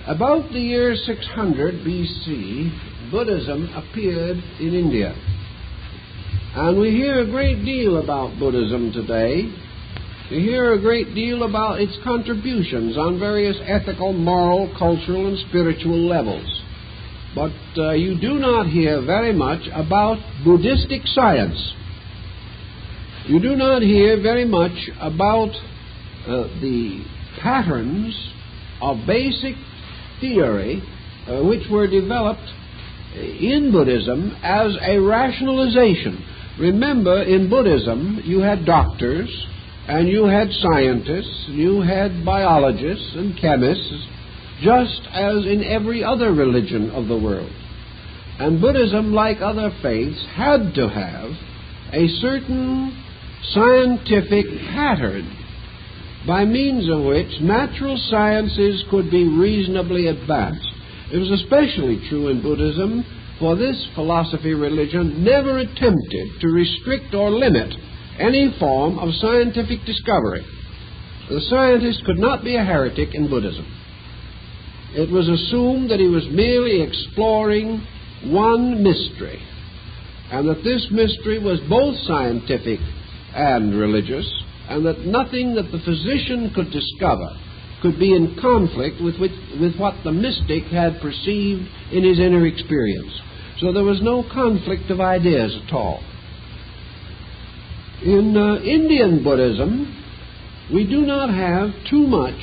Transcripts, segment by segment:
About the year 600 BC, Buddhism appeared in India. And we hear a great deal about Buddhism today. We hear a great deal about its contributions on various ethical, moral, cultural, and spiritual levels. But you do not hear very much about Buddhistic science. You do not hear very much about the patterns of basic theory which were developed in Buddhism as a rationalization. Remember, in Buddhism, you had doctors, and you had scientists, you had biologists and chemists, just as in every other religion of the world. And Buddhism, like other faiths, had to have a certain scientific pattern by means of which natural sciences could be reasonably advanced. It was especially true in Buddhism, for this philosophy religion never attempted to restrict or limit any form of scientific discovery. The scientist could not be a heretic in Buddhism. It was assumed that he was merely exploring one mystery, and that this mystery was both scientific and religious, and that nothing that the physician could discover could be in conflict with what the mystic had perceived in his inner experience. So there was no conflict of ideas at all. In Indian Buddhism, we do not have too much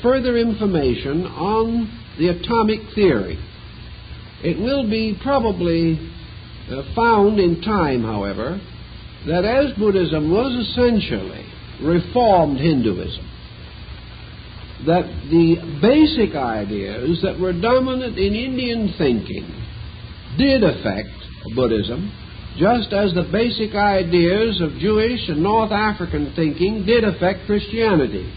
further information on the atomic theory. It will be probably found in time, however, that as Buddhism was essentially reformed Hinduism, that the basic ideas that were dominant in Indian thinking did affect Buddhism, just as the basic ideas of Jewish and North African thinking did affect Christianity,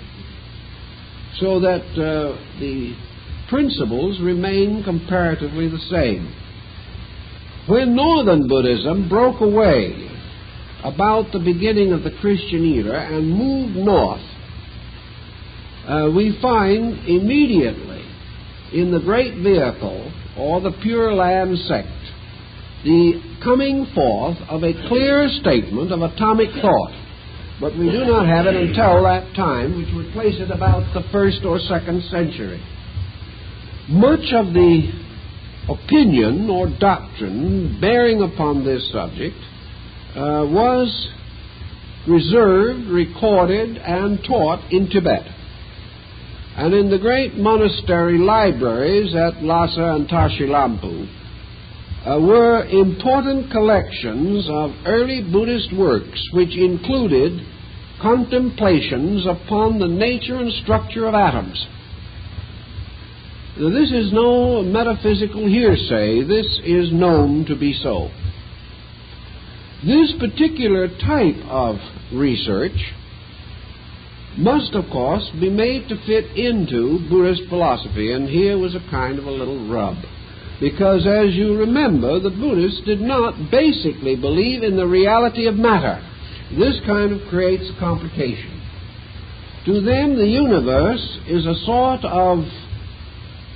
so that the principles remain comparatively the same. When Northern Buddhism broke away about the beginning of the Christian era and moved north, we find immediately in the great vehicle, or the Pure Land sect, the coming forth of a clear statement of atomic thought. But we do not have it until that time, which would place it about the 1st or 2nd century. Much of the opinion or doctrine bearing upon this subject was reserved, recorded, and taught in Tibet. And in the great monastery libraries at Lhasa and Tashilampu were important collections of early Buddhist works, which included contemplations upon the nature and structure of atoms. Now, this is no metaphysical hearsay. This is known to be so. This particular type of research must, of course, be made to fit into Buddhist philosophy, and here was a kind of a little rub. Because, as you remember, the Buddhists did not basically believe in the reality of matter. This kind of creates a complication. To them, the universe is a sort of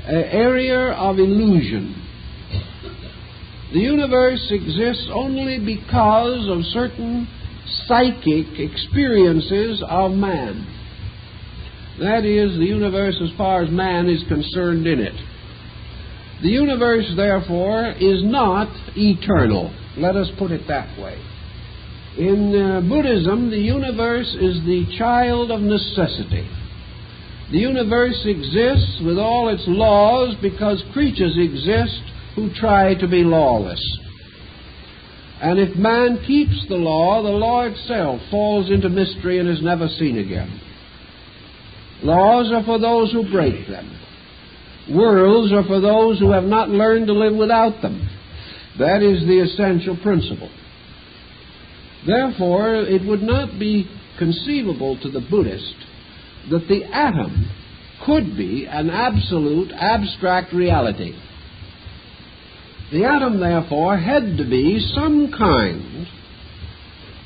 area of illusion. The universe exists only because of certain psychic experiences of man. That is, the universe as far as man is concerned in it. The universe, therefore, is not eternal. Let us put it that way. In Buddhism, the universe is the child of necessity. The universe exists with all its laws because creatures exist who try to be lawless. And if man keeps the law itself falls into mystery and is never seen again. Laws are for those who break them. Worlds are for those who have not learned to live without them. That is the essential principle. Therefore, it would not be conceivable to the Buddhist that the atom could be an absolute abstract reality. The atom, therefore, had to be some kind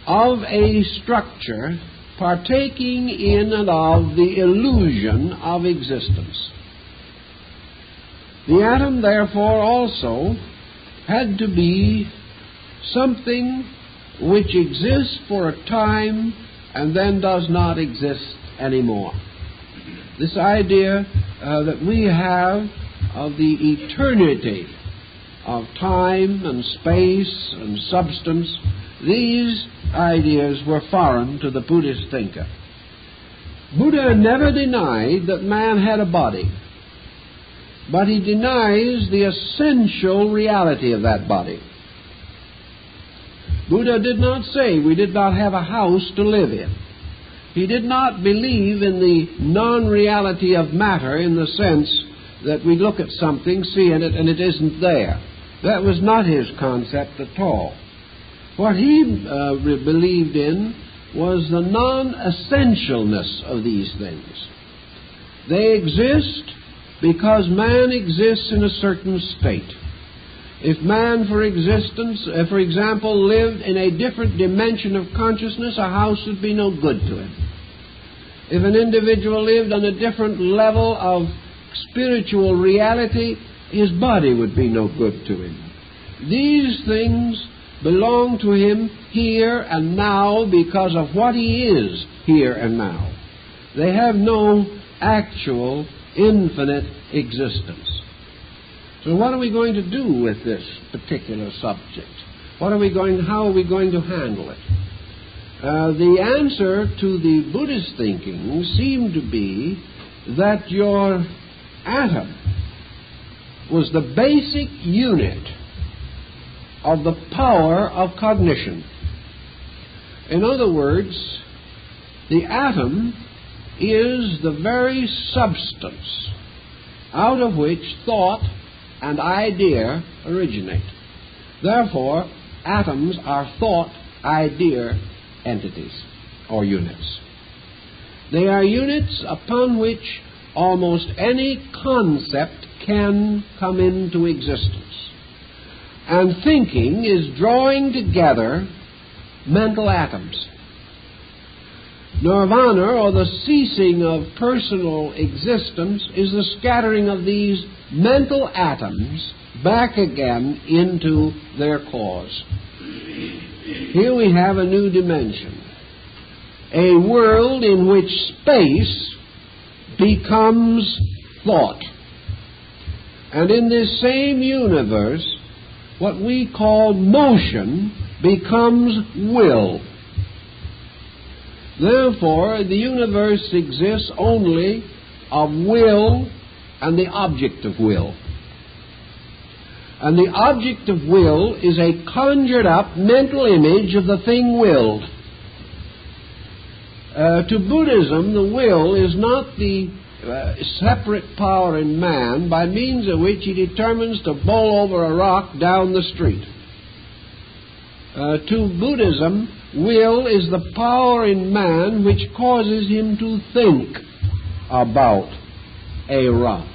of a structure partaking in and of the illusion of existence. The atom, therefore, also had to be something which exists for a time and then does not exist anymore. This idea that we have of the eternity of time and space and substance, these ideas were foreign to the Buddhist thinker. Buddha never denied that man had a body, but he denies the essential reality of that body. Buddha did not say we did not have a house to live in. He did not believe in the non-reality of matter in the sense that we look at something, see it, and it isn't there. That was not his concept at all. What he believed in was the non-essentialness of these things. They exist because man exists in a certain state. If man, for example, lived in a different dimension of consciousness, a house would be no good to him. If an individual lived on a different level of spiritual reality, his body would be no good to him. These things belong to him here and now because of what he is here and now. They have no actual infinite existence. So what are we going to do with this particular subject? How are we going to handle it? The answer to the Buddhist thinking seemed to be that your atom was the basic unit of the power of cognition. In other words, the atom is the very substance out of which thought and idea originate. Therefore, atoms are thought-idea entities or units. They are units upon which almost any concept can come into existence. And thinking is drawing together mental atoms. Nirvana, or the ceasing of personal existence, is the scattering of these mental atoms back again into their cause. Here we have a new dimension, a world in which space becomes thought. And in this same universe, what we call motion becomes will. Therefore, the universe exists only of will and the object of will. And the object of will is a conjured up mental image of the thing willed. To Buddhism, the will is not the separate power in man by means of which he determines to bowl over a rock down the street. To Buddhism, will is the power in man which causes him to think about a rock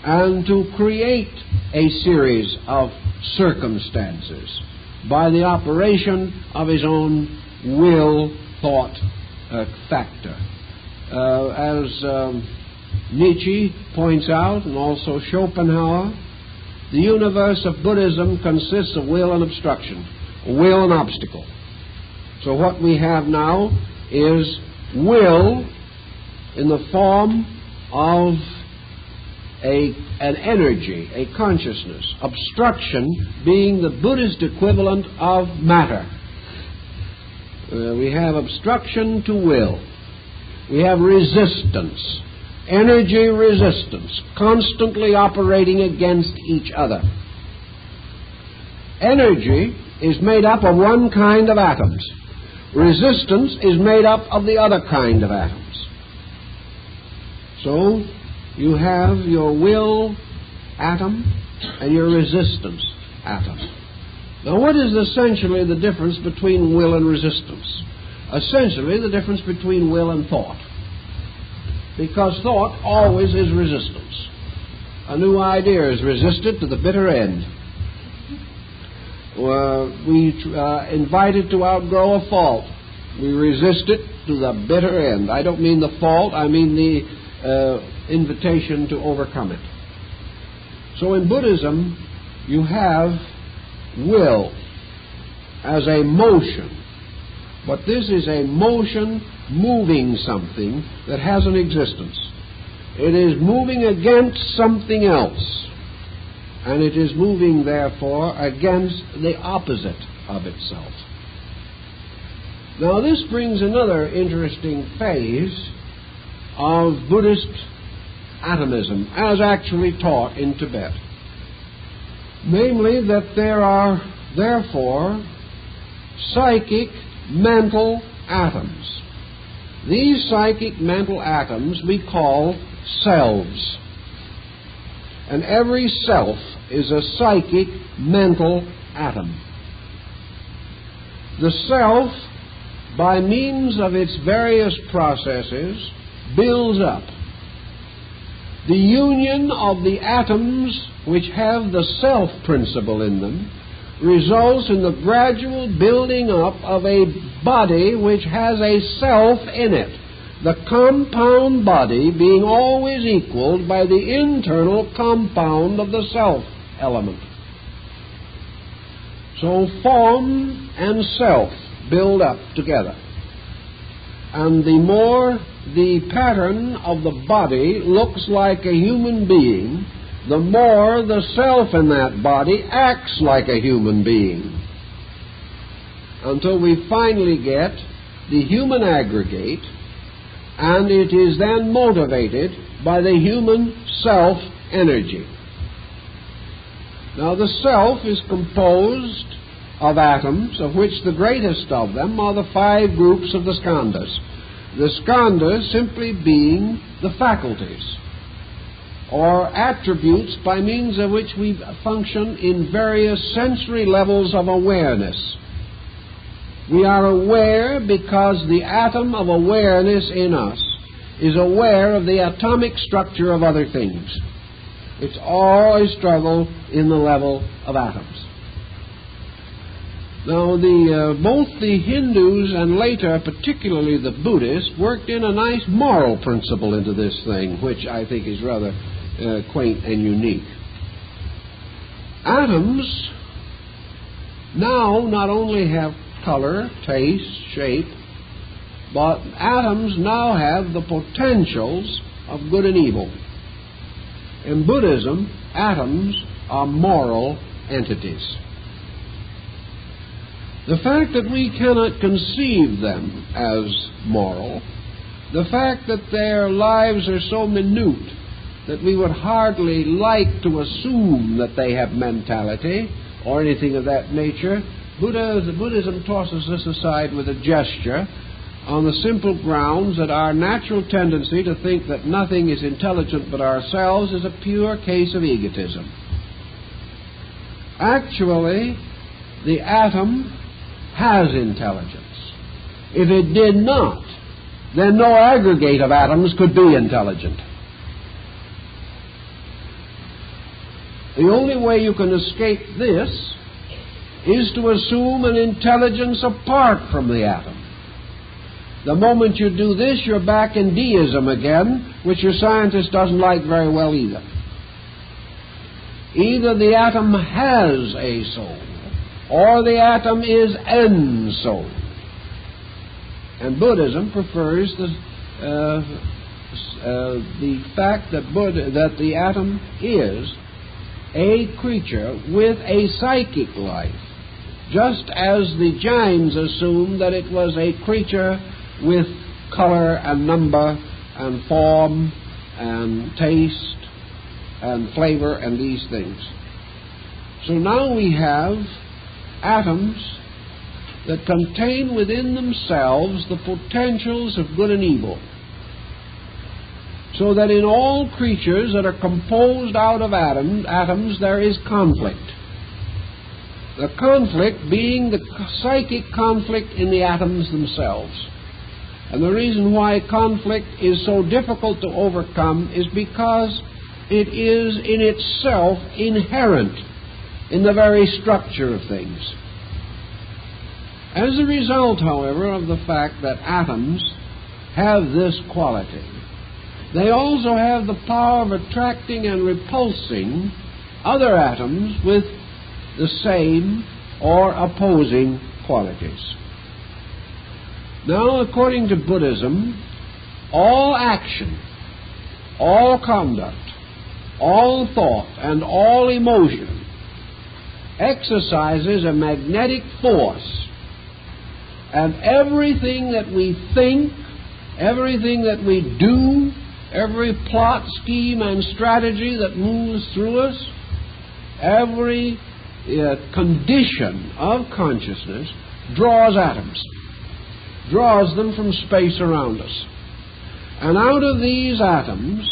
and to create a series of circumstances by the operation of his own will thought factor. As Nietzsche points out, and also Schopenhauer, the universe of Buddhism consists of will and obstruction, will and obstacle. So what we have now is will in the form of an energy, a consciousness, obstruction being the Buddhist equivalent of matter. We have obstruction to will. We have resistance, energy resistance, constantly operating against each other. Energy is made up of one kind of atoms. Resistance is made up of the other kind of atoms. So you have your will atom and your resistance atom. Now, what is essentially the difference between will and resistance? Essentially, the difference between will and thought. Because thought always is resistance. A new idea is resisted to the bitter end. We invite it to outgrow a fault. We resist it to the bitter end. I don't mean the fault, I mean the invitation to overcome it. So in Buddhism, you have will as a motion, but this is a motion moving something that has an existence. It is moving against something else, and it is moving, therefore, against the opposite of itself. Now, this brings another interesting phase of Buddhist atomism, as actually taught in Tibet. Namely, that there are, therefore, psychic mental atoms. These psychic mental atoms we call selves. And every self is a psychic mental atom. The self, by means of its various processes, builds up. The union of the atoms which have the self principle in them results in the gradual building up of a body which has a self in it, the compound body being always equaled by the internal compound of the self element. So form and self build up together. And the more the pattern of the body looks like a human being, the more the self in that body acts like a human being, until we finally get the human aggregate, and it is then motivated by the human self-energy. Now, the self is composed of atoms, of which the greatest of them are the 5 groups of the skandhas. The skandhas simply being the faculties, or attributes by means of which we function in various sensory levels of awareness. We are aware because the atom of awareness in us is aware of the atomic structure of other things. It's all a struggle in the level of atoms. Now, both the Hindus and later, particularly the Buddhists, worked in a nice moral principle into this thing, which I think is rather quaint and unique. Atoms now not only have color, taste, shape, but atoms now have the potentials of good and evil. In Buddhism, atoms are moral entities. The fact that we cannot conceive them as moral, the fact that their lives are so minute that we would hardly like to assume that they have mentality or anything of that nature, Buddhism tosses this aside with a gesture on the simple grounds that our natural tendency to think that nothing is intelligent but ourselves is a pure case of egotism. Actually, the atom has intelligence. If it did not, then no aggregate of atoms could be intelligent. The only way you can escape this is to assume an intelligence apart from the atom. The moment you do this, you're back in deism again, which your scientist doesn't like very well either. Either the atom has a soul, or the atom is an soul. And Buddhism prefers the fact that the atom is a creature with a psychic life, just as the Jains assumed that it was a creature with color and number and form and taste and flavor and these things. So now we have atoms that contain within themselves the potentials of good and evil, so that in all creatures that are composed out of atoms there is conflict. The conflict being the psychic conflict in the atoms themselves. And the reason why conflict is so difficult to overcome is because it is in itself inherent in the very structure of things. As a result, however, of the fact that atoms have this quality, they also have the power of attracting and repulsing other atoms with the same or opposing qualities. Now, according to Buddhism, all action, all conduct, all thought, and all emotion exercises a magnetic force, and everything that we think, everything that we do, every plot, scheme, and strategy that moves through us, every condition of consciousness draws atoms, draws them from space around us. And out of these atoms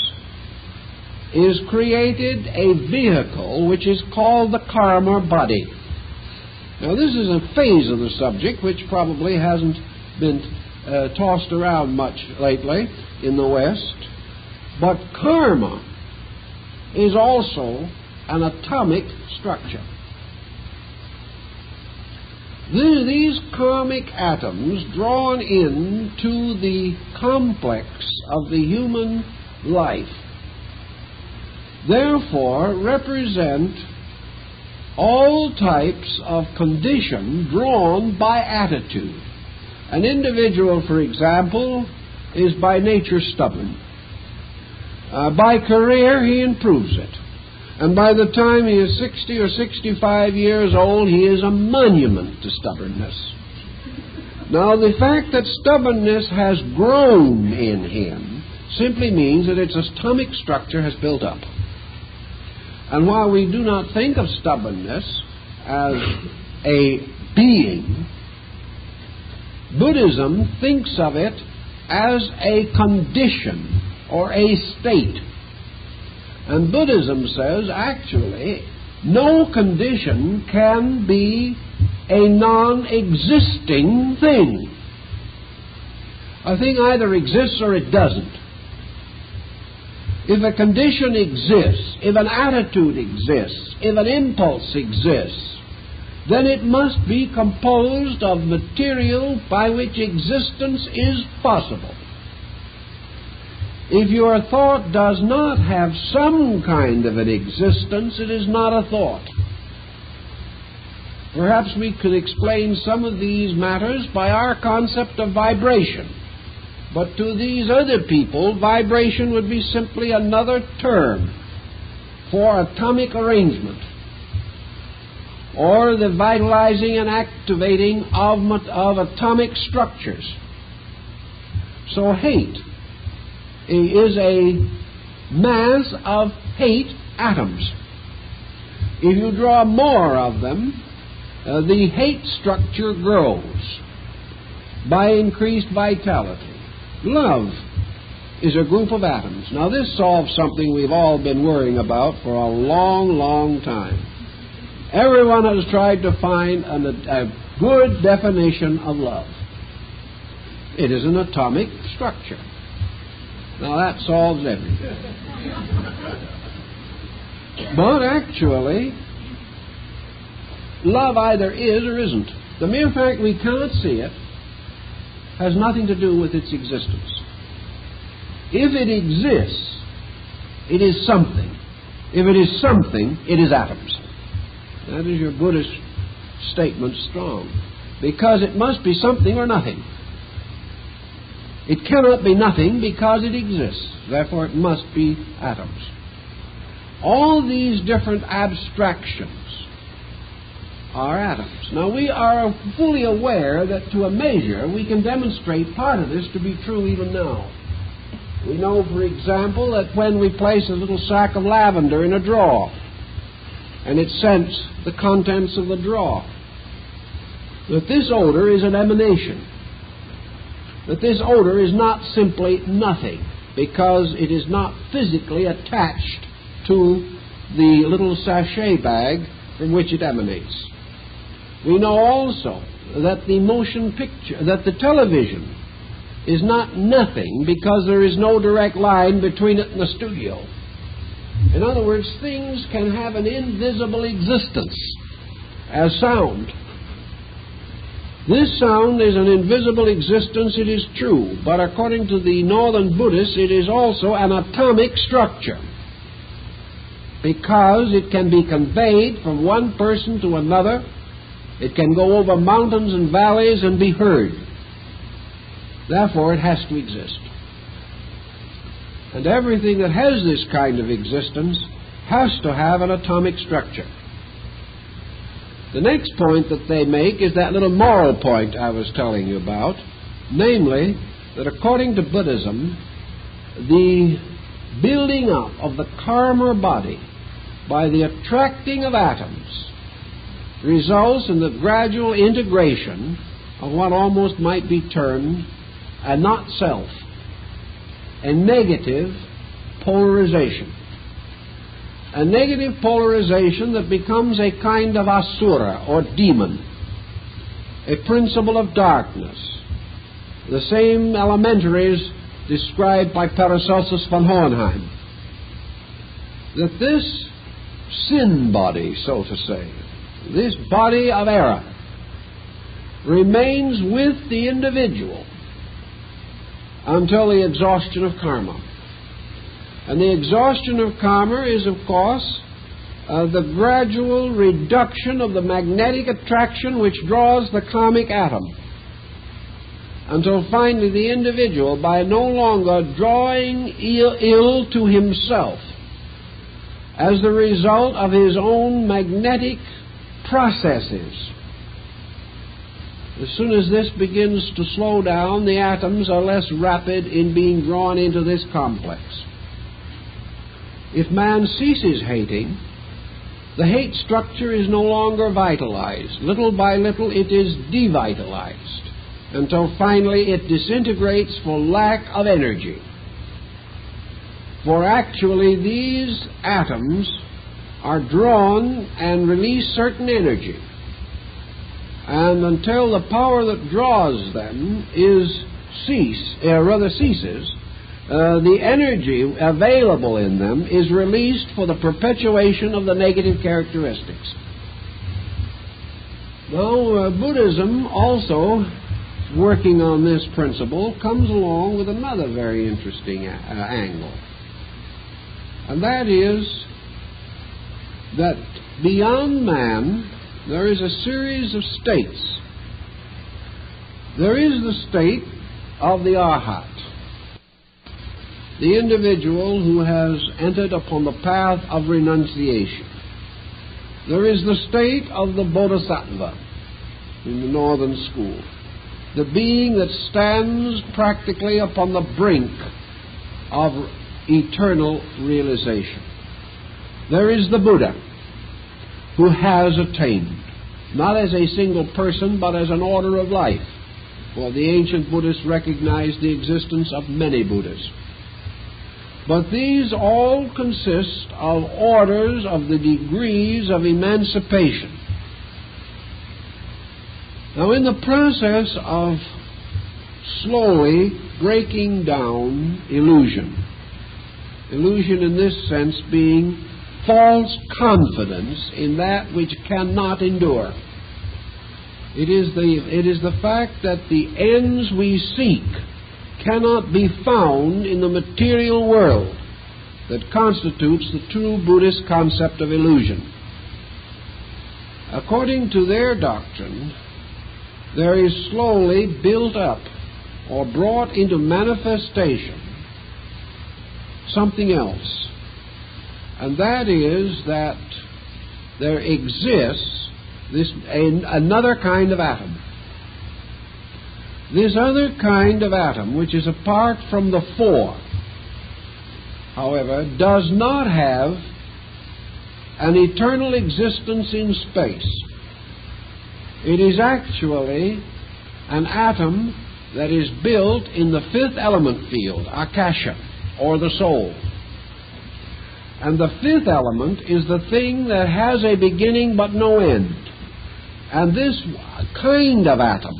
is created a vehicle which is called the karma body. Now, this is a phase of the subject which probably hasn't been tossed around much lately in the West. But karma is also an atomic structure. These karmic atoms drawn into the complex of the human life therefore represent all types of condition drawn by attitude. An individual, for example, is by nature stubborn. By career, he improves it. And by the time he is 60 or 65 years old, he is a monument to stubbornness. Now, the fact that stubbornness has grown in him simply means that its atomic structure has built up. And while we do not think of stubbornness as a being, Buddhism thinks of it as a condition or a state. And Buddhism says, actually, no condition can be a non-existing thing. A thing either exists or it doesn't. If a condition exists, if an attitude exists, if an impulse exists, then it must be composed of material by which existence is possible. If your thought does not have some kind of an existence, it is not a thought. Perhaps we could explain some of these matters by our concept of vibration. But to these other people, vibration would be simply another term for atomic arrangement, or the vitalizing and activating of atomic structures. So hate is a mass of hate atoms. If you draw more of them, the hate structure grows by increased vitality. Love is a group of atoms. Now, this solves something we've all been worrying about for a long, long time. Everyone has tried to find a good definition of love. It is an atomic structure. Now, that solves everything. But actually, love either is or isn't. The mere fact we can't see it has nothing to do with its existence. If it exists, it is something. If it is something, it is atoms. That is your Buddhist statement strong. Because it must be something or nothing. It cannot be nothing because it exists. Therefore, it must be atoms. All these different abstractions are atoms. Now, we are fully aware that to a measure we can demonstrate part of this to be true even now. We know, for example, that when we place a little sack of lavender in a drawer and it scents the contents of the drawer, that this odor is an emanation. That this odor is not simply nothing because it is not physically attached to the little sachet bag from which it emanates. We know also that the motion picture, that the television is not nothing because there is no direct line between it and the studio. In other words, things can have an invisible existence as sound. This sound is an invisible existence, it is true, but according to the Northern Buddhists, it is also an atomic structure. because it can be conveyed from one person to another. It can go over mountains and valleys and be heard. Therefore, it has to exist. And everything that has this kind of existence has to have an atomic structure. The next point that they make is that little moral point I was telling you about, namely that according to Buddhism, the building up of the karma body by the attracting of atoms results in the gradual integration of what almost might be termed a not self, a negative polarization. A negative polarization that becomes a kind of asura or demon, a principle of darkness, the same elementaries described by Paracelsus von Hohenheim. That this sin body, so to say, this body of error, remains with the individual until the exhaustion of karma. And the exhaustion of karma is, of course, the gradual reduction of the magnetic attraction which draws the karmic atom, until finally the individual, by no longer drawing ill to himself as the result of his own magnetic processes, as soon as this begins to slow down, the atoms are less rapid in being drawn into this complex. If man ceases hating, the hate structure is no longer vitalized. Little by little it is devitalized, until finally it disintegrates for lack of energy. For actually these atoms are drawn and release certain energy. And until the power that draws them ceases, the energy available in them is released for the perpetuation of the negative characteristics. Now, Buddhism also, working on this principle, comes along with another very interesting angle. And that is that beyond man, there is a series of states. There is the state of the arhat, the individual who has entered upon the path of renunciation. There is the state of the bodhisattva in the northern school, the being that stands practically upon the brink of eternal realization. There is the Buddha, who has attained, not as a single person, but as an order of life. For the ancient Buddhists recognized the existence of many Buddhas. But these all consist of orders of the degrees of emancipation. Now, in the process of slowly breaking down illusion in this sense being false confidence in that which cannot endure. It is the fact that the ends we seek cannot be found in the material world that constitutes the true Buddhist concept of illusion. According to their doctrine, there is slowly built up or brought into manifestation something else. And that is that there exists another kind of atom. This other kind of atom, which is apart from the four, however, does not have an eternal existence in space. It is actually an atom that is built in the fifth element field, akasha, or the soul. And the fifth element is the thing that has a beginning but no end. And this kind of atom,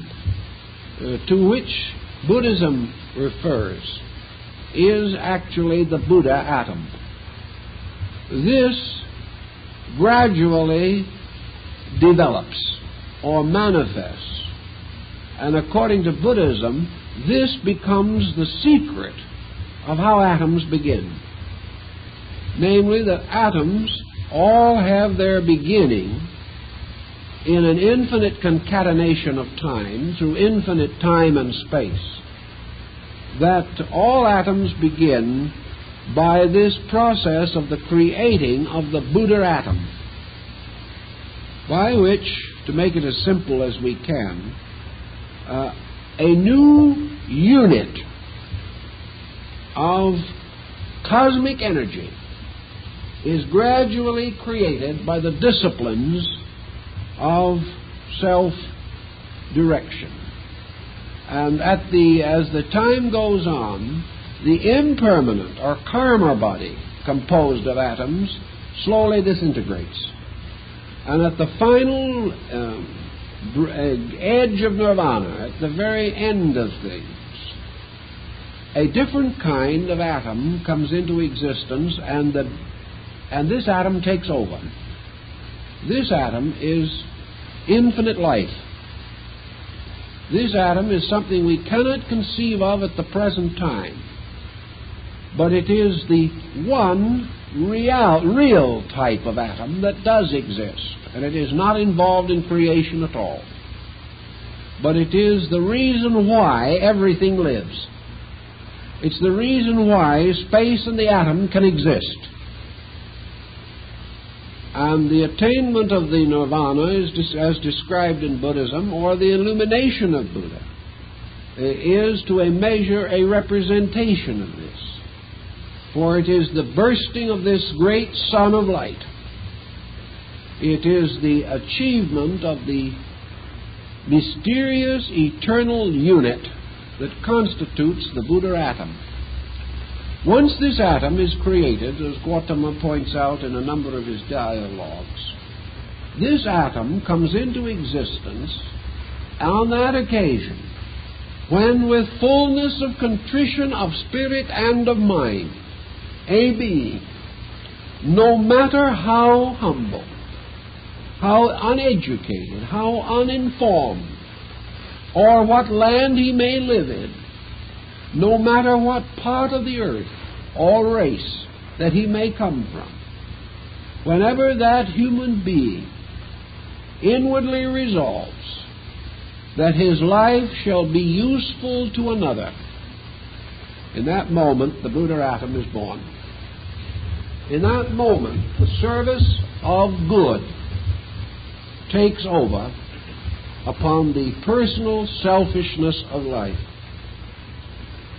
to which Buddhism refers, is actually the Buddha atom. This gradually develops or manifests. And according to Buddhism, this becomes the secret of how atoms begin. namely that atoms all have their beginning in an infinite concatenation of time through infinite time and space, that all atoms begin by this process of the creating of the Buddha atom, by which, to make it as simple as we can, a new unit of cosmic energy is gradually created by the disciplines of self-direction. And as the time goes on, the impermanent or karma body composed of atoms slowly disintegrates. And at the final edge of nirvana, at the very end of things, a different kind of atom comes into existence, and this atom takes over. This atom is infinite life. This atom is something we cannot conceive of at the present time, but it is the one real type of atom that does exist, and it is not involved in creation at all. But it is the reason why everything lives. It's the reason why space and the atom can exist. And the attainment of the nirvana is as described in Buddhism, or the illumination of Buddha, is to a measure a representation of this. For it is the bursting of this great sun of light. It is the achievement of the mysterious eternal unit that constitutes the Buddha atom. Once this atom is created, as Gautama points out in a number of his dialogues, this atom comes into existence on that occasion when, with fullness of contrition of spirit and of mind, a being, no matter how humble, how uneducated, how uninformed, or what land he may live in, no matter what part of the earth or race that he may come from, whenever that human being inwardly resolves that his life shall be useful to another, in that moment the Buddha atom is born. In that moment the service of good takes over upon the personal selfishness of life.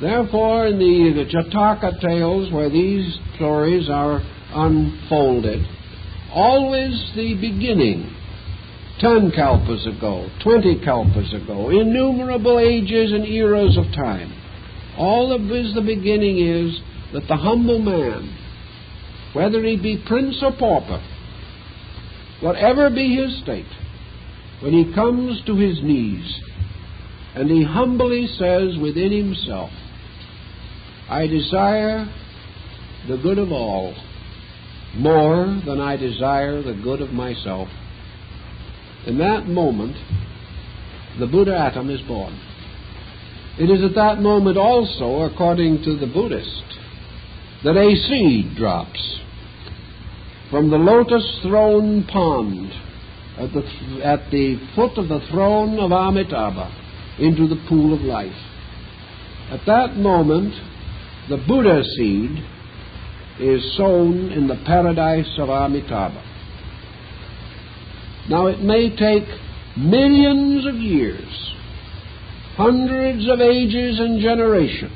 Therefore, in the Jataka tales, where these stories are unfolded, always the beginning, 10 kalpas ago, 20 kalpas ago, innumerable ages and eras of time, all of this, the beginning is that the humble man, whether he be prince or pauper, whatever be his state, when he comes to his knees and he humbly says within himself, I desire the good of all more than I desire the good of myself, in that moment the Buddha atom is born. It is at that moment also, according to the Buddhist, that a seed drops from the lotus throne pond at the foot of the throne of Amitabha into the pool of life. At that moment, the Buddha seed is sown in the paradise of Amitabha. Now, it may take millions of years, hundreds of ages and generations,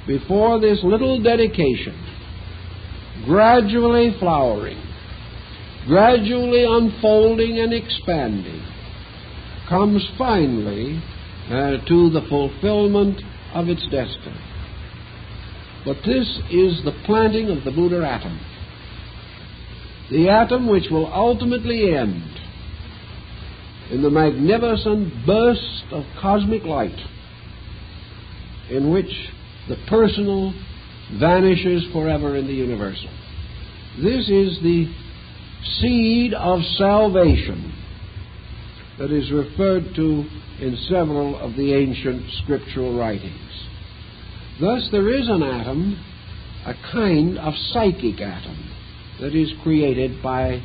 before this little dedication, gradually flowering, gradually unfolding and expanding, comes finally to the fulfillment of its destiny. But this is the planting of the Buddha atom, the atom which will ultimately end in the magnificent burst of cosmic light in which the personal vanishes forever in the universal. This is the seed of salvation that is referred to in several of the ancient scriptural writings. Thus there is an atom a kind of psychic atom that is created by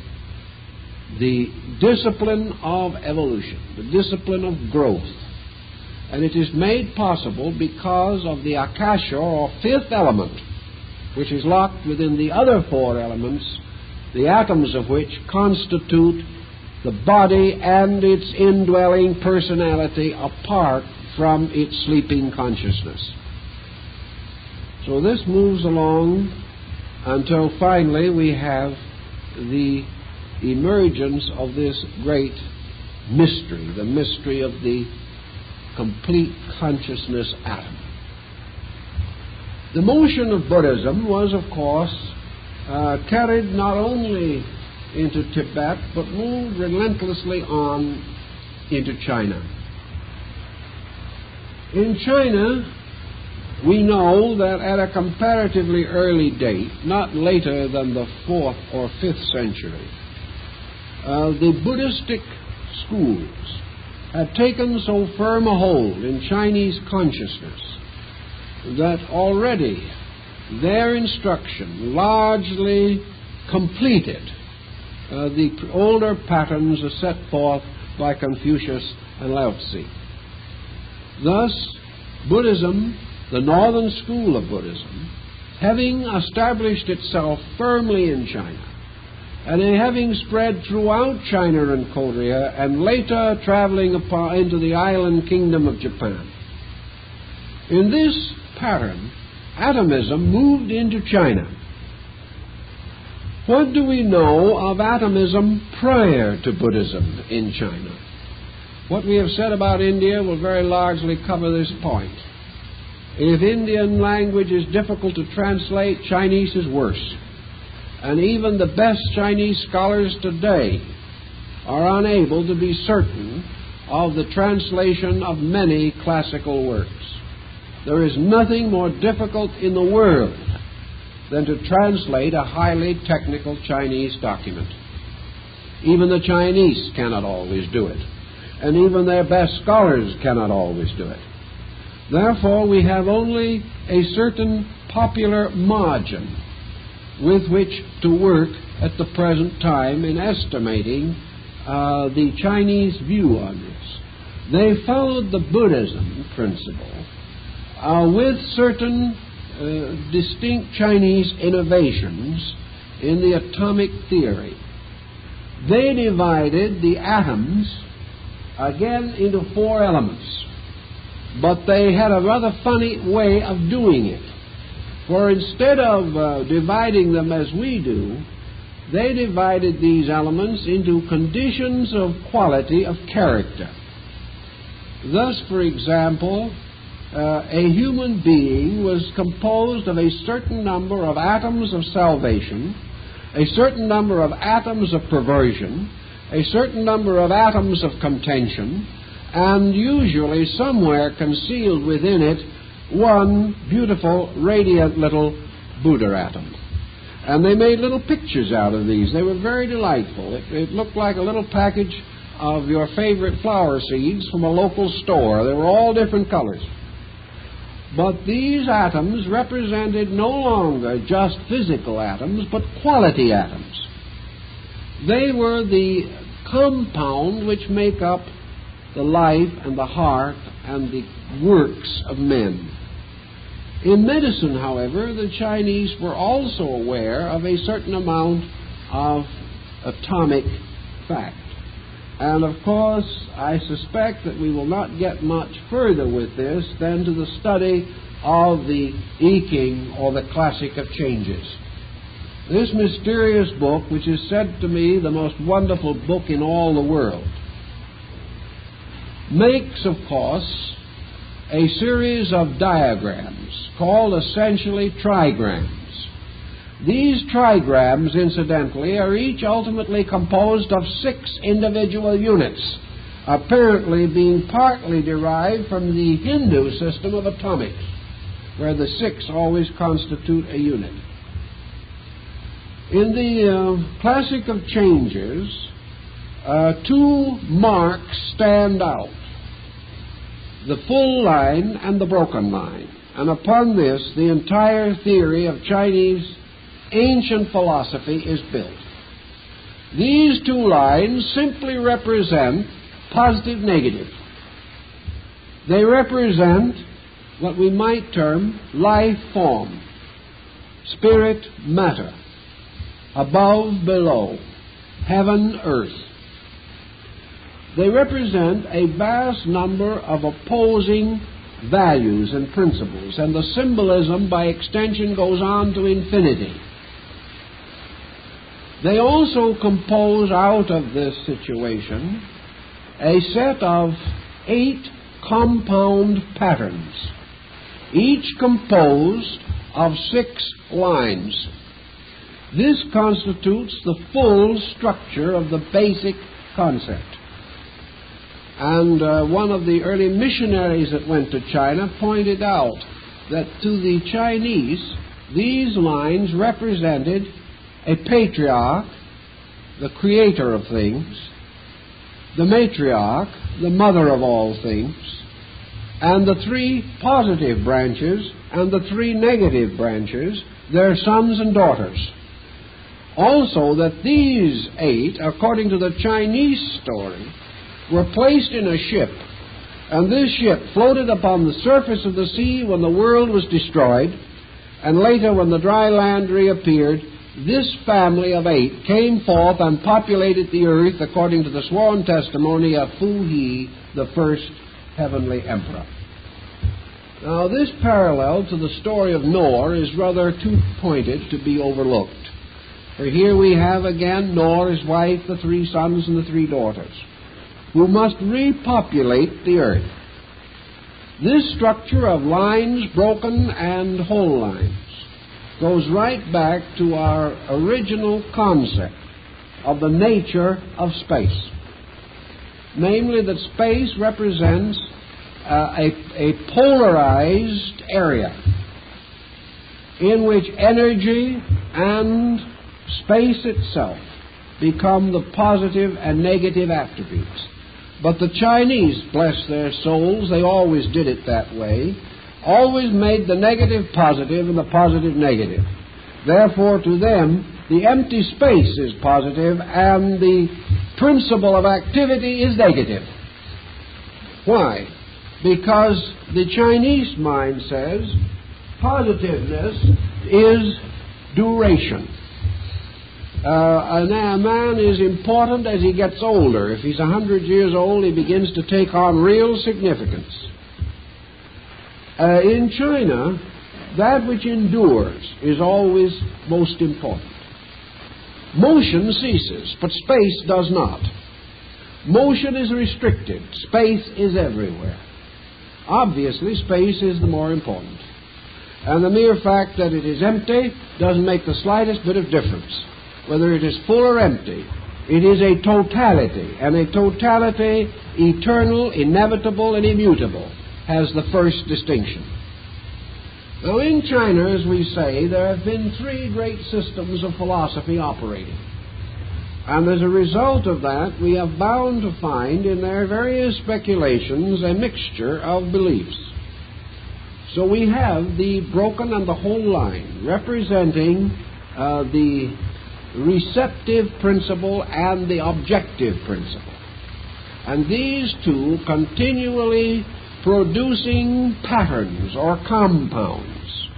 the discipline of evolution, the discipline of growth. And it is made possible because of the akasha, or fifth element, which is locked within the other four elements, the atoms of which constitute the body and its indwelling personality apart from its sleeping consciousness. So this moves along until finally we have the emergence of this great mystery, the mystery of the complete consciousness atom. The motion of Buddhism was, of course, carried not only into Tibet, but moved relentlessly on into China. In China, we know that at a comparatively early date, not later than the 4th or 5th century, the Buddhistic schools had taken so firm a hold in Chinese consciousness that already their instruction largely completed the older patterns as set forth by Confucius and Lao Tzu. Thus, Buddhism, the northern school of Buddhism, having established itself firmly in China, and having spread throughout China and Korea, and later traveling into the island kingdom of Japan, in this pattern, atomism moved into China. What do we know of atomism prior to Buddhism in China? What we have said about India will very largely cover this point. If Indian language is difficult to translate, Chinese is worse. And even the best Chinese scholars today are unable to be certain of the translation of many classical works. There is nothing more difficult in the world than to translate a highly technical Chinese document. Even the Chinese cannot always do it, and even their best scholars cannot always do it. Therefore, we have only a certain popular margin with which to work at the present time in estimating the Chinese view on this. They followed the Buddhism principle with certain distinct Chinese innovations in the atomic theory. They divided the atoms again into four elements, but they had a rather funny way of doing it. For instead of dividing them as we do, they divided these elements into conditions of quality of character. Thus, for example, a human being was composed of a certain number of atoms of salvation, a certain number of atoms of perversion, a certain number of atoms of contention, and usually somewhere concealed within it one beautiful, radiant little Buddha atom. And they made little pictures out of these. They were very delightful. It looked like a little package of your favorite flower seeds from a local store. They were all different colors. But these atoms represented no longer just physical atoms, but quality atoms. They were the compound which make up the life and the heart and the works of men. In medicine, however, the Chinese were also aware of a certain amount of atomic fact. And of course, I suspect that we will not get much further with this than to the study of the I Ching, or the Classic of Changes. This mysterious book, which is said to me the most wonderful book in all the world, makes, of course, a series of diagrams called essentially trigrams. These trigrams, incidentally, are each ultimately composed of 6 individual units, apparently being partly derived from the Hindu system of atomics, where the 6 always constitute a unit. In the Classic of Changes, 2 marks stand out. the full line and the broken line. And upon this, the entire theory of Chinese ancient philosophy is built. These two lines simply represent positive, negative. They represent what we might term life form, spirit, matter, above, below, heaven, earth. They represent a vast number of opposing values and principles, and the symbolism by extension goes on to infinity. They also compose out of this situation a set of 8 compound patterns, each composed of 6 lines. This constitutes the full structure of the basic concept. And one of the early missionaries that went to China pointed out that to the Chinese, these lines represented a patriarch, the creator of things, the matriarch, the mother of all things, and the 3 positive branches and the 3 negative branches, their sons and daughters. Also that these 8, according to the Chinese story, were placed in a ship, and this ship floated upon the surface of the sea when the world was destroyed, and later when the dry land reappeared, this family of 8 came forth and populated the earth according to the sworn testimony of Fu He, the first heavenly emperor. Now, this parallel to the story of Noah is rather too pointed to be overlooked. For here we have again Noah, his wife, the 3 sons and the 3 daughters, who must repopulate the earth. This structure of lines, broken and whole lines, goes right back to our original concept of the nature of space. Namely, that space represents a polarized area in which energy and space itself become the positive and negative attributes. But the Chinese, bless their souls, they always did it that way, always made the negative positive and the positive negative. Therefore, to them, the empty space is positive and the principle of activity is negative. Why? Because the Chinese mind says positiveness is duration. A man is important as he gets older. If he's 100 years old, he begins to take on real significance. In China, that which endures is always most important. Motion ceases, but space does not. Motion is restricted. Space is everywhere. Obviously, space is the more important. And the mere fact that it is empty doesn't make the slightest bit of difference. Whether it is full or empty, it is a totality, and a totality eternal, inevitable, and immutable has the first distinction. Now, in China, as we say, there have been 3 great systems of philosophy operating. And as a result of that, we are bound to find in their various speculations a mixture of beliefs. So we have the broken and the whole line, representing the receptive principle and the objective principle. And these 2 continually producing patterns or compounds.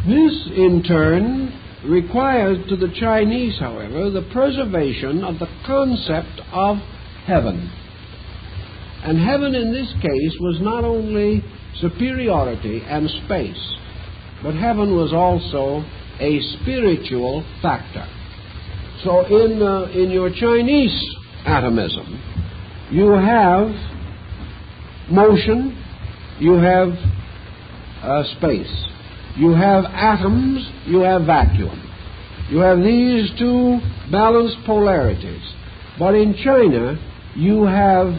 This, in turn, requires to the Chinese, however, the preservation of the concept of heaven. And heaven in this case was not only superiority and space, but heaven was also a spiritual factor. So in your Chinese atomism, you have motion, you have space. You have atoms, you have vacuum. You have these 2 balanced polarities. But in China, you have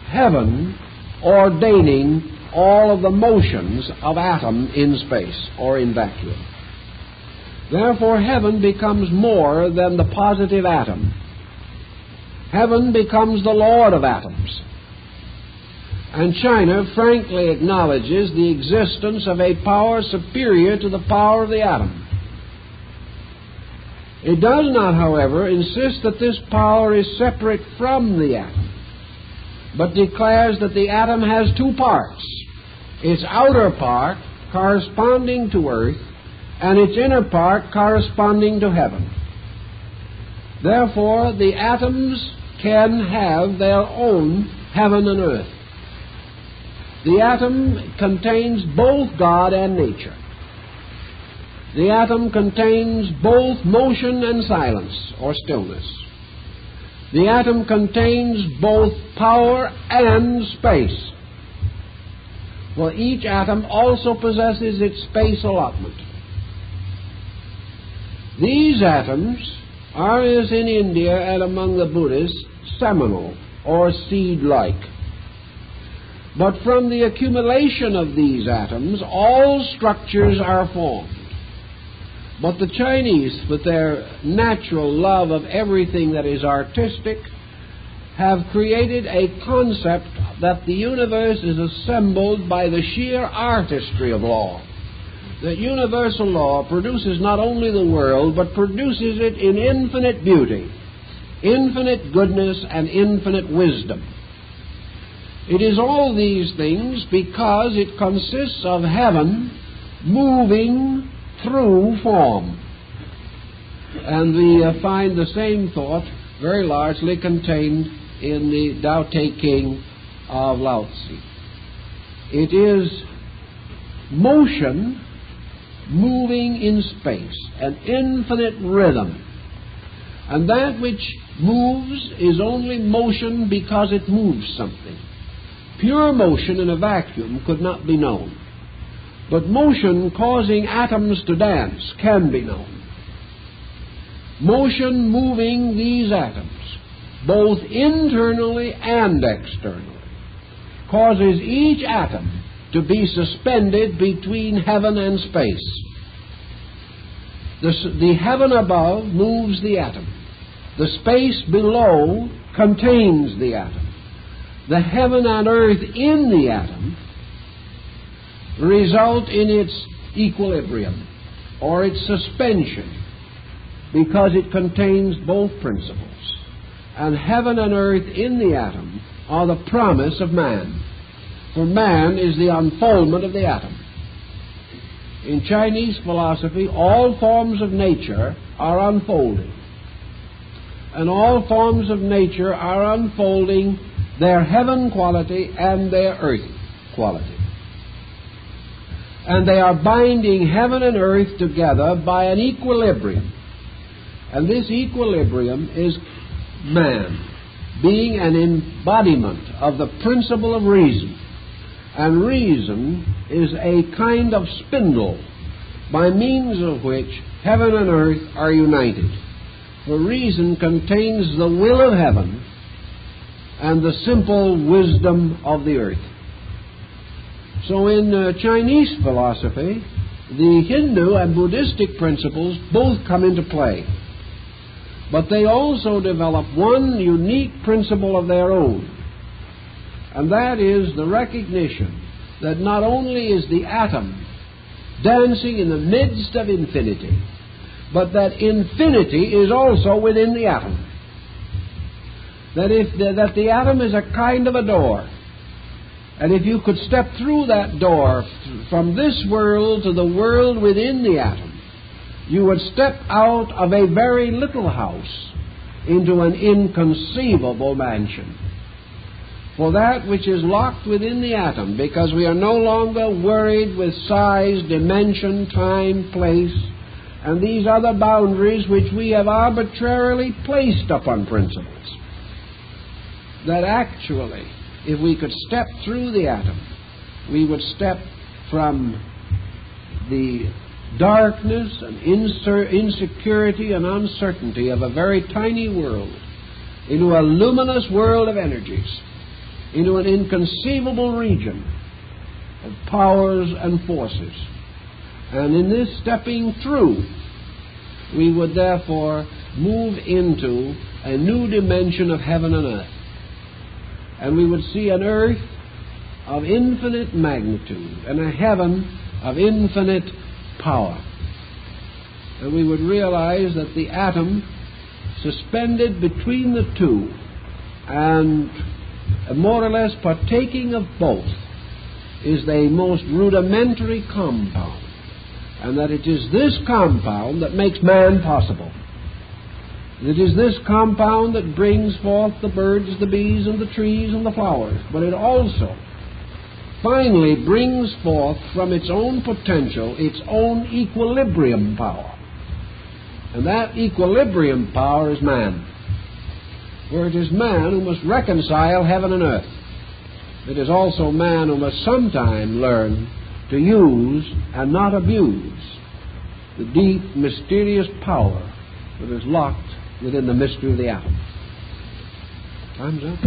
heaven ordaining all of the motions of atom in space or in vacuum. Therefore, heaven becomes more than the positive atom. Heaven becomes the Lord of atoms. And China frankly acknowledges the existence of a power superior to the power of the atom. It does not, however, insist that this power is separate from the atom, but declares that the atom has two parts, its outer part corresponding to earth and its inner part corresponding to heaven. Therefore, the atoms can have their own heaven and earth. The atom contains both God and nature. The atom contains both motion and silence, or stillness. The atom contains both power and space. For each atom also possesses its space allotment. These atoms are, as in India and among the Buddhists, seminal or seed-like. But from the accumulation of these atoms, all structures are formed. But the Chinese, with their natural love of everything that is artistic, have created a concept that the universe is assembled by the sheer artistry of law. That universal law produces not only the world, but produces it in infinite beauty, infinite goodness, and infinite wisdom. It is all these things because it consists of heaven moving through form. And we find the same thought very largely contained in the Tao Te Ching of Lao Tzu. It is motion moving in space, an infinite rhythm. And that which moves is only motion because it moves something. Pure motion in a vacuum could not be known. But motion causing atoms to dance can be known. Motion moving these atoms, both internally and externally, causes each atom to be suspended between heaven and space. The heaven above moves the atom. The space below contains the atom. The heaven and earth in the atom result in its equilibrium or its suspension because it contains both principles. And heaven and earth in the atom are the promise of man. For man is the unfoldment of the atom. In Chinese philosophy, all forms of nature are unfolding. And all forms of nature are unfolding their heaven quality and their earth quality. And they are binding heaven and earth together by an equilibrium. And this equilibrium is man, being an embodiment of the principle of reason. And reason is a kind of spindle by means of which heaven and earth are united. For reason contains the will of heaven and the simple wisdom of the earth. So in Chinese philosophy, the Hindu and Buddhistic principles both come into play. But they also develop one unique principle of their own, and that is the recognition that not only is the atom dancing in the midst of infinity, but that infinity is also within the atom. That the atom is a kind of a door. And if you could step through that door from this world to the world within the atom, you would step out of a very little house into an inconceivable mansion. For that which is locked within the atom, because we are no longer worried with size, dimension, time, place, and these other boundaries which we have arbitrarily placed upon principles, that actually, if we could step through the atom, we would step from the darkness and insecurity and uncertainty of a very tiny world into a luminous world of energies, into an inconceivable region of powers and forces. And in this stepping through, we would therefore move into a new dimension of heaven and earth. And we would see an earth of infinite magnitude and a heaven of infinite power. And we would realize that the atom, suspended between the two and more or less partaking of both, is the most rudimentary compound, and that it is this compound that makes man possible. It is this compound that brings forth the birds, the bees, and the trees, and the flowers, but it also finally brings forth from its own potential its own equilibrium power. And that equilibrium power is man. For it is man who must reconcile heaven and earth. It is also man who must sometime learn to use and not abuse the deep, mysterious power that is locked within the mystery of the atom. Time's up.